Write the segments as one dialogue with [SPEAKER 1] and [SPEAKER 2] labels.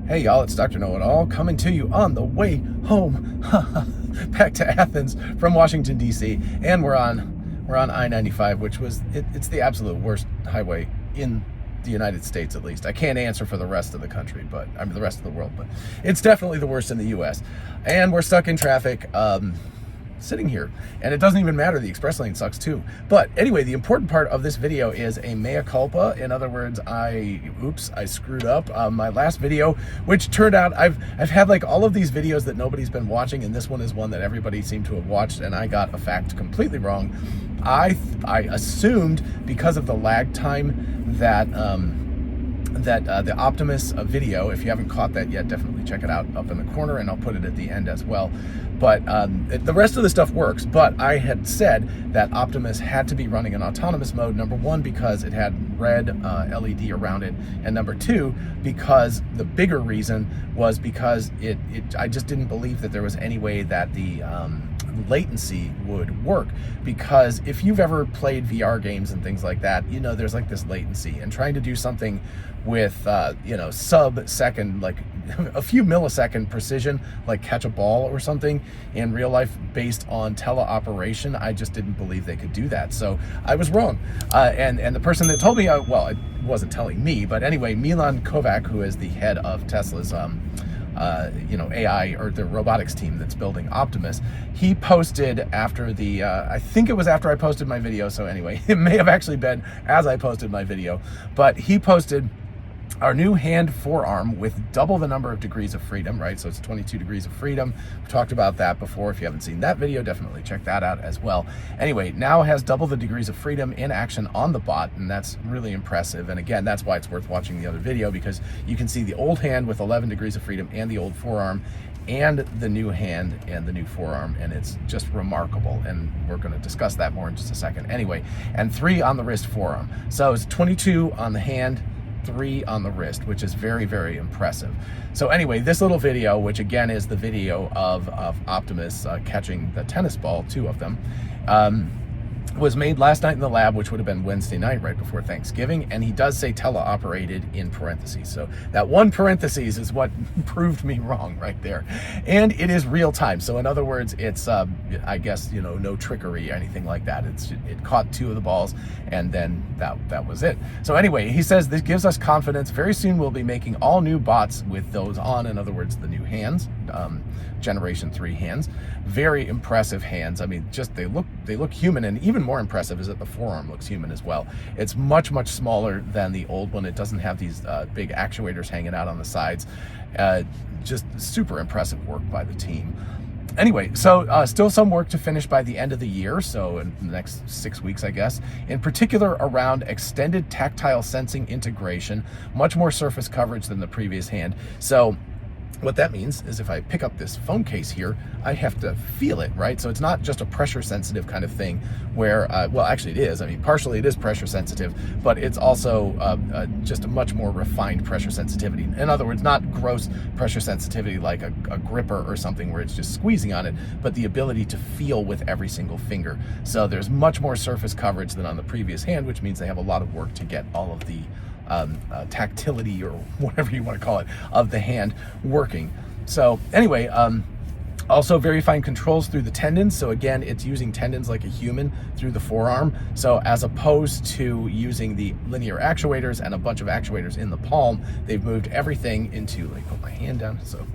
[SPEAKER 1] Hey y'all, it's Dr. Know-It-All coming to you on the way home back to Athens from Washington D.C. and we're on I-95, which was it's the absolute worst highway in the United States, at least. I can't answer for the rest of the country, but I mean the rest of the world, but it's definitely the worst in the U.S. And we're stuck in traffic. Sitting here, and it doesn't even matter, the express lane sucks too. But anyway, the important part of this video is a mea culpa. In other words, I screwed up my last video, which turned out I've had like all of these videos that nobody's been watching, and this one is one that everybody seemed to have watched, and I got a fact completely wrong. I assumed, because of the lag time, that the Optimus video, if you haven't caught that yet, definitely check it out up in the corner, and I'll put it at the end as well. But the rest of the stuff works. But I had said that Optimus had to be running in autonomous mode, number one, because it had red LED around it, and number two, because the bigger reason was because I just didn't believe that there was any way that the latency would work. Because if you've ever played VR games and things like that, you know there's like this latency, and trying to do something with sub-second, like a few millisecond precision, like catch a ball or something in real life based on teleoperation, I just didn't believe they could do that. So I was wrong. And the person that told me, well, it wasn't telling me, but anyway, Elon Kovac, who is the head of Tesla's AI, or the robotics team that's building Optimus, he posted after the, I think it was after I posted my video, so anyway, it may have actually been as I posted my video, but he posted our new hand forearm with double the number of degrees of freedom, right? So it's 22 degrees of freedom. We've talked about that before. If you haven't seen that video, definitely check that out as well. Anyway, now has double the degrees of freedom in action on the bot, and that's really impressive. And again, that's why it's worth watching the other video, because you can see the old hand with 11 degrees of freedom and the old forearm, and the new hand and the new forearm, and it's just remarkable, and we're going to discuss that more in just a second. Anyway, and 3 on the wrist forearm. So it's 22 on the hand, 3 on the wrist, which is very, very impressive. So anyway, this little video, which again is the video of Optimus catching the tennis ball, 2 of them, was made last night in the lab, which would have been Wednesday night, right before Thanksgiving, and he does say teleoperated in parentheses. So that one parentheses is what proved me wrong right there. And it is real time. So in other words, it's, I guess, no trickery or anything like that. It caught 2 of the balls, and then that was it. So anyway, he says this gives us confidence. Very soon we'll be making all new bots with those on, in other words, the new hands, Generation 3 hands. Very impressive hands. I mean, just they look human, and even more impressive is that the forearm looks human as well. It's much, much smaller than the old one. It doesn't have these big actuators hanging out on the sides. Just super impressive work by the team. Anyway, so still some work to finish by the end of the year, so in the next 6 weeks, I guess, in particular around extended tactile sensing integration, much more surface coverage than the previous hand. So what that means is if I pick up this phone case here, I have to feel it, right? So it's not just a pressure sensitive kind of thing where, well, actually it is. I mean, partially it is pressure sensitive, but it's also just a much more refined pressure sensitivity. In other words, not gross pressure sensitivity like a gripper or something where it's just squeezing on it, but the ability to feel with every single finger. So there's much more surface coverage than on the previous hand, which means they have a lot of work to get all of the tactility, or whatever you want to call it, of the hand working. So anyway, also very fine controls through the tendons. So again, it's using tendons like a human through the forearm. So as opposed to using the linear actuators and a bunch of actuators in the palm, they've moved everything into, like, put my hand down. So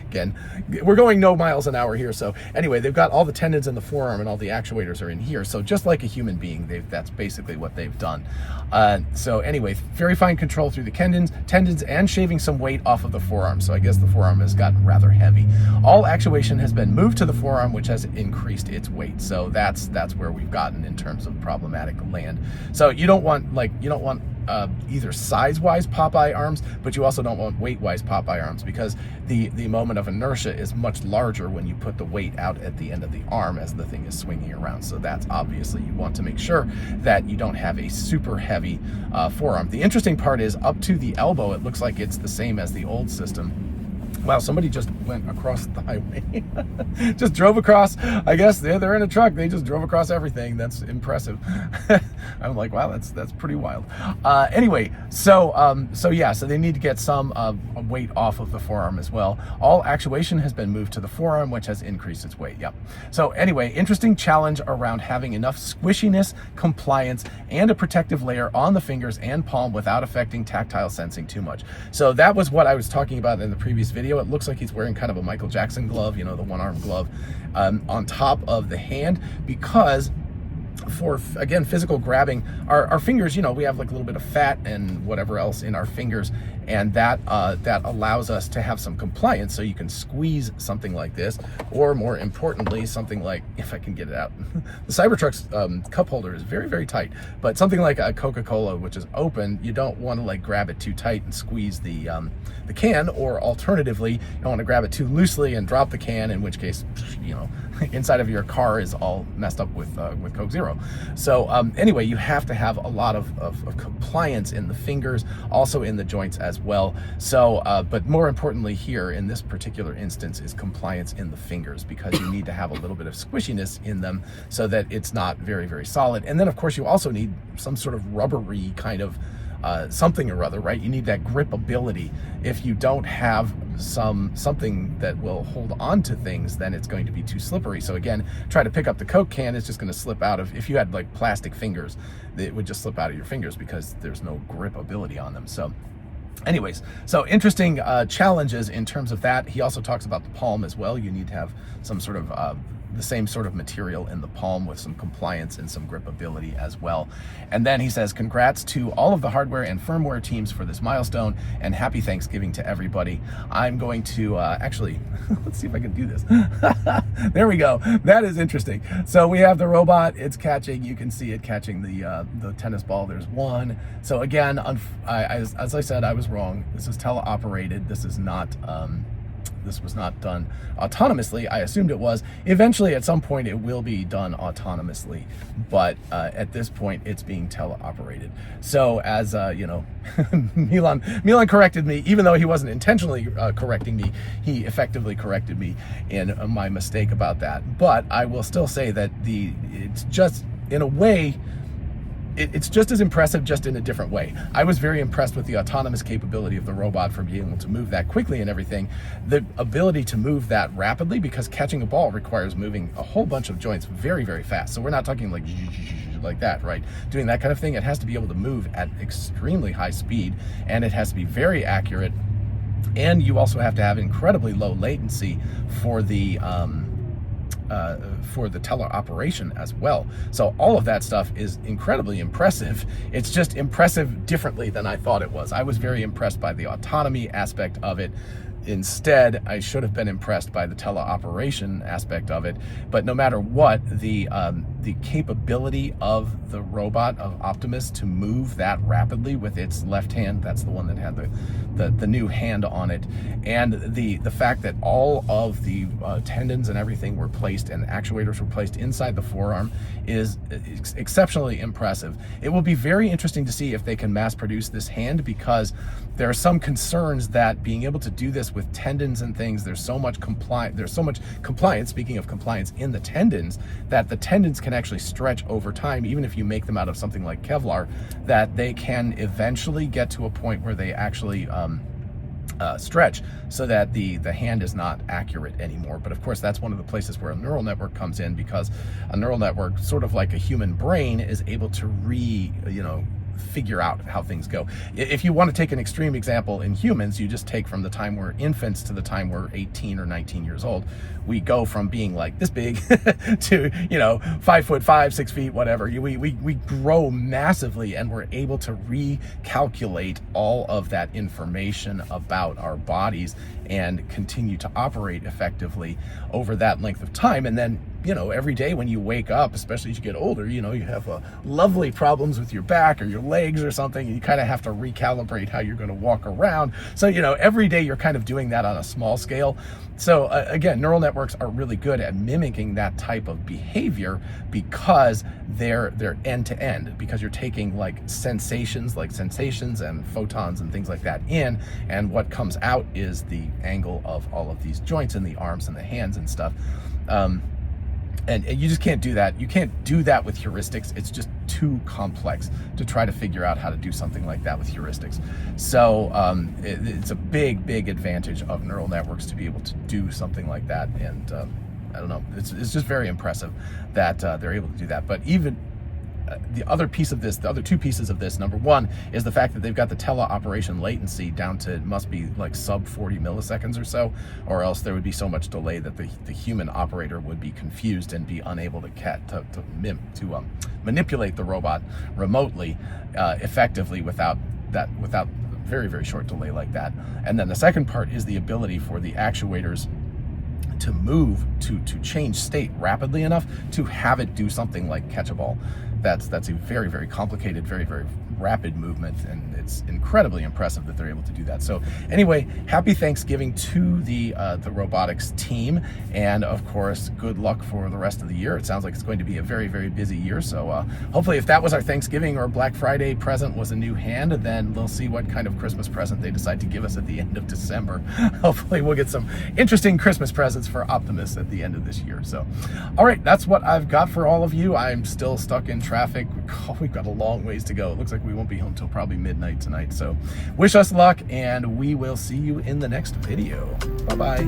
[SPEAKER 1] again, we're going no miles an hour here. So anyway, they've got all the tendons in the forearm and all the actuators are in here. So just like a human being, that's basically what they've done. So anyway, very fine control through the tendons, and shaving some weight off of the forearm. So I guess the forearm has gotten rather heavy. All actuation has been moved to the forearm, which has increased its weight. So that's where we've gotten in terms of problematic land. So you don't want either size-wise Popeye arms, but you also don't want weight-wise Popeye arms, because the moment of inertia is much larger when you put the weight out at the end of the arm as the thing is swinging around. So that's obviously, you want to make sure that you don't have a super heavy forearm. The interesting part is up to the elbow, it looks like it's the same as the old system, Wow, somebody just went across the highway. Just drove across. I guess they're in a truck. They just drove across everything. That's impressive. I'm like, wow, that's pretty wild. Anyway, so yeah, so they need to get some weight off of the forearm as well. All actuation has been moved to the forearm, which has increased its weight. Yep. So anyway, interesting challenge around having enough squishiness, compliance, and a protective layer on the fingers and palm without affecting tactile sensing too much. So that was what I was talking about in the previous video. It looks like he's wearing kind of a Michael Jackson glove, you know, the one-arm glove on top of the hand, because for, again, physical grabbing, our fingers, you know, we have like a little bit of fat and whatever else in our fingers, and that allows us to have some compliance, so you can squeeze something like this, or more importantly, something like, if I can get it out, the Cybertruck's cup holder is very, very tight, but something like a Coca-Cola, which is open, you don't want to like grab it too tight and squeeze the can, or alternatively, you don't want to grab it too loosely and drop the can, in which case, you know, inside of your car is all messed up with Coke Zero. So anyway, you have to have a lot of compliance in the fingers, also in the joints as well. So, but more importantly here in this particular instance is compliance in the fingers, because you need to have a little bit of squishiness in them so that it's not very, very solid. And then of course you also need some sort of rubbery kind of something or other, right? You need that grip ability. If you don't have something that will hold on to things, then it's going to be too slippery. So again, try to pick up the Coke can, it's just going to slip out of, if you had like plastic fingers, it would just slip out of your fingers because there's no grip ability on them. So anyways, so interesting challenges in terms of that. He also talks about the palm as well. You need to have some sort of the same sort of material in the palm with some compliance and some grip ability as well. And then he says, congrats to all of the hardware and firmware teams for this milestone, and happy Thanksgiving to everybody. I'm going to actually, let's see if I can do this. There we go. That is interesting. So we have the robot, it's catching, you can see it catching the tennis ball. There's one. So again, as I said, I was wrong. This is teleoperated. This is not, this was not done autonomously. I assumed it was. Eventually, at some point, it will be done autonomously, but at this point, it's being teleoperated. So as you know, Milan corrected me, even though he wasn't intentionally correcting me, he effectively corrected me in my mistake about that. But I will still say that it's just, in a way, it's just as impressive, just in a different way. I was very impressed with the autonomous capability of the robot for being able to move that quickly and everything. The ability to move that rapidly, because catching a ball requires moving a whole bunch of joints very, very fast. So we're not talking like that, right? Doing that kind of thing, it has to be able to move at extremely high speed, and it has to be very accurate. And you also have to have incredibly low latency for the teleoperation as well. So all of that stuff is incredibly impressive. It's just impressive differently than I thought it was. I was very impressed by the autonomy aspect of it. Instead, I should have been impressed by the teleoperation aspect of it. But no matter what, the capability of the robot, of Optimus, to move that rapidly with its left hand, that's the one that had the new hand on it, and the fact that all of the tendons and everything were placed, and the actuators were placed inside the forearm, is exceptionally impressive. It will be very interesting to see if they can mass produce this hand, because there are some concerns that being able to do this with tendons and things, there's so much compliance, speaking of compliance, in the tendons, that the tendons can actually stretch over time, even if you make them out of something like Kevlar, that they can eventually get to a point where they actually stretch, so that the hand is not accurate anymore. But of course, that's one of the places where a neural network comes in, because a neural network, sort of like a human brain, is able to figure out how things go. If you want to take an extreme example in humans, you just take from the time we're infants to the time we're 18 or 19 years old. We go from being like this big to, 5'5", 6 feet, whatever. We grow massively, and we're able to recalculate all of that information about our bodies and continue to operate effectively over that length of time. And then, you know, every day when you wake up, especially as you get older, you know, you have lovely problems with your back or your legs or something, and you kind of have to recalibrate how you're going to walk around. So, you know, every day you're kind of doing that on a small scale. So again, neural networks are really good at mimicking that type of behavior because they're end to end, because you're taking like sensations and photons and things like that in, and what comes out is the angle of all of these joints in the arms and the hands and stuff. And you just can't do that. You can't do that with heuristics. It's just too complex to try to figure out how to do something like that with heuristics. So it's a big advantage of neural networks to be able to do something like that. And I don't know, it's just very impressive that they're able to do that. But even the other piece of this, the other two pieces of this, number one is the fact that they've got the teleoperation latency down to, it must be like sub 40 milliseconds or so, or else there would be so much delay that the human operator would be confused and be unable to manipulate the robot remotely effectively without very short delay like that. And then the second part is the ability for the actuators to move, to change state rapidly enough to have it do something like catch a ball. That's a very complicated, very rapid movement, and it's incredibly impressive that they're able to do that. So anyway, happy Thanksgiving to the robotics team, and of course, good luck for the rest of the year. It sounds like it's going to be a very busy year. So hopefully, if that was our Thanksgiving or Black Friday present was a new hand, then we'll see what kind of Christmas present they decide to give us at the end of December. Hopefully, we'll get some interesting Christmas presents for Optimus at the end of this year. So, all right, that's what I've got for all of you. I'm still stuck in traffic. We've got a long ways to go. It looks like we won't be home till probably midnight tonight. So wish us luck, and we will see you in the next video. Bye-bye.